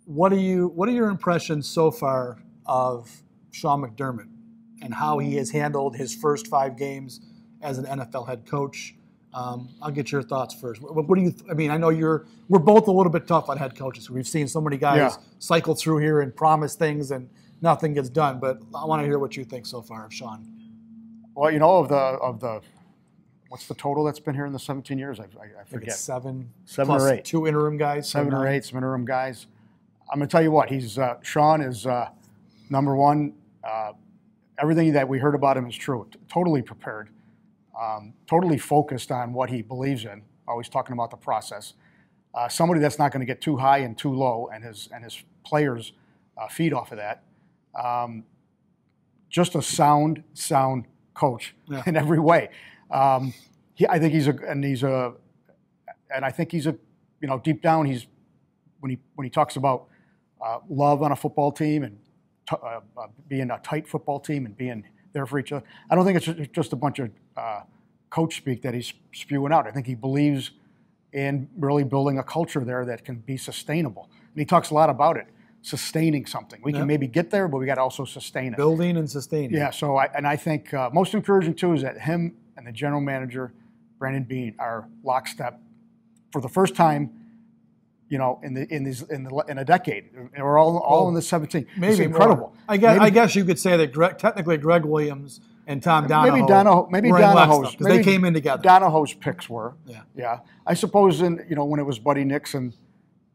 what are your impressions so far of Sean McDermott and how he has handled his first 5 games as an NFL head coach? I'll get your thoughts first. What do you? I mean, I know we're both a little bit tough on head coaches. We've seen so many guys cycle through here and promise things and nothing gets done. But I want to hear what you think so far of Sean. Well, you know, of the what's the total that's been here in the 17 years? I forget. It's 7 or 8. 2 interim guys. 7 or 8, some interim guys. I'm going to tell you what. Sean is number one. Everything that we heard about him is true. Totally prepared. Totally focused on what he believes in, always talking about the process. Somebody that's not going to get too high and too low, and his players feed off of that. Just a sound coach in every way. I think deep down when he talks about love on a football team and being a tight football team and being there for each other. I don't think it's just a bunch of coach speak that he's spewing out. I think he believes in really building a culture there that can be sustainable. And he talks a lot about it, sustaining something. We can maybe get there, but we got to also sustain it. Building and sustaining. Yeah, so I think most encouraging, too, is that him and the general manager, Brandon Beane, are lockstep for the first time, you know, in a decade. We're all in the 17. Maybe it's incredible. More. I guess you could say that technically Greg Williams and Tom Donahoe maybe Donahoe's because they came in together. Donahoe's picks were. Yeah. I suppose when it was Buddy Nixon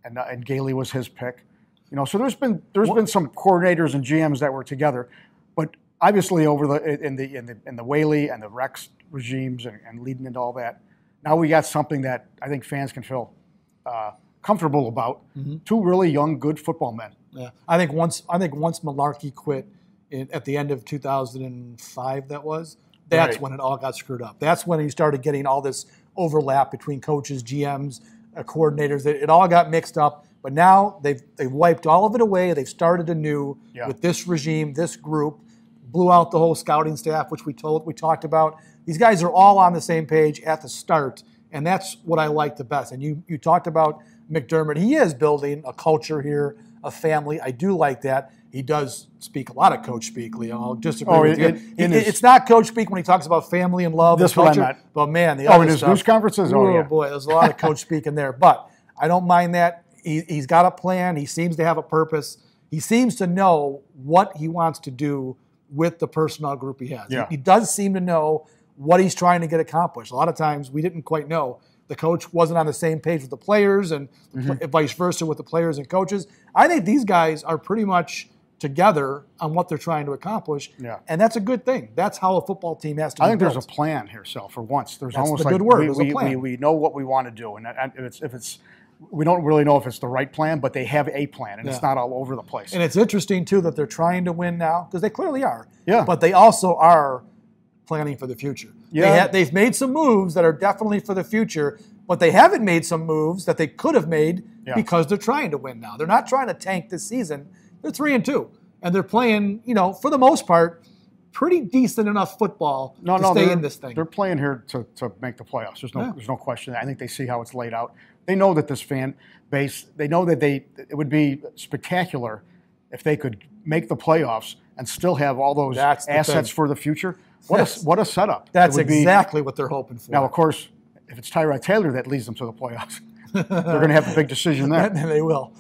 and Gailey was his pick. You know, so there's been some coordinators and GMs that were together, but obviously in the Whaley and the Rex regimes and leading into all that, now we got something that I think fans can feel comfortable about. Mm-hmm. 2 really young, good football men. Yeah, I think once Malarkey quit at the end of 2005, that's when it all got screwed up. That's when you started getting all this overlap between coaches, GMs, coordinators. It all got mixed up. But now they've wiped all of it away. They've started anew with this regime, this group, blew out the whole scouting staff, which we talked about. These guys are all on the same page at the start, and that's what I like the best. And you talked about McDermott. He is building a culture here, a family. I do like that. He does speak a lot of coach speak, Leo. I'll disagree with you. It's not coach speak when he talks about family and love and culture. But man, in his news conferences? Oh boy, there's a lot of coach speak in there. But I don't mind that. He's got a plan. He seems to have a purpose. He seems to know what he wants to do with the personnel group he has. Yeah. He does seem to know what he's trying to get accomplished. A lot of times we didn't quite know. The coach wasn't on the same page with the players and vice versa with the players and coaches. I think these guys are pretty much together on what they're trying to accomplish, and that's a good thing. That's how a football team has to be built. There's a plan here, Sal, for once. There's that's almost the like good word. There's a plan. We know what we want to do, and if it's we don't really know if it's the right plan, but they have a plan, and it's not all over the place. And it's interesting, too, that they're trying to win now, because they clearly are. Yeah. But they also are planning for the future. Yeah. They've made some moves that are definitely for the future, but they haven't made some moves that they could have made because they're trying to win now. They're not trying to tank this season. They're 3-2, and they're playing, for the most part, pretty decent enough football to stay in this thing. They're playing here to make the playoffs. There's no question. I think they see how it's laid out. They know that this fan base, they know that it would be spectacular if they could make the playoffs and still have all those assets for the future. What a setup. That's exactly what they're hoping for. Now, of course, if it's Tyrod Taylor that leads them to the playoffs, they're going to have a big decision there. They will.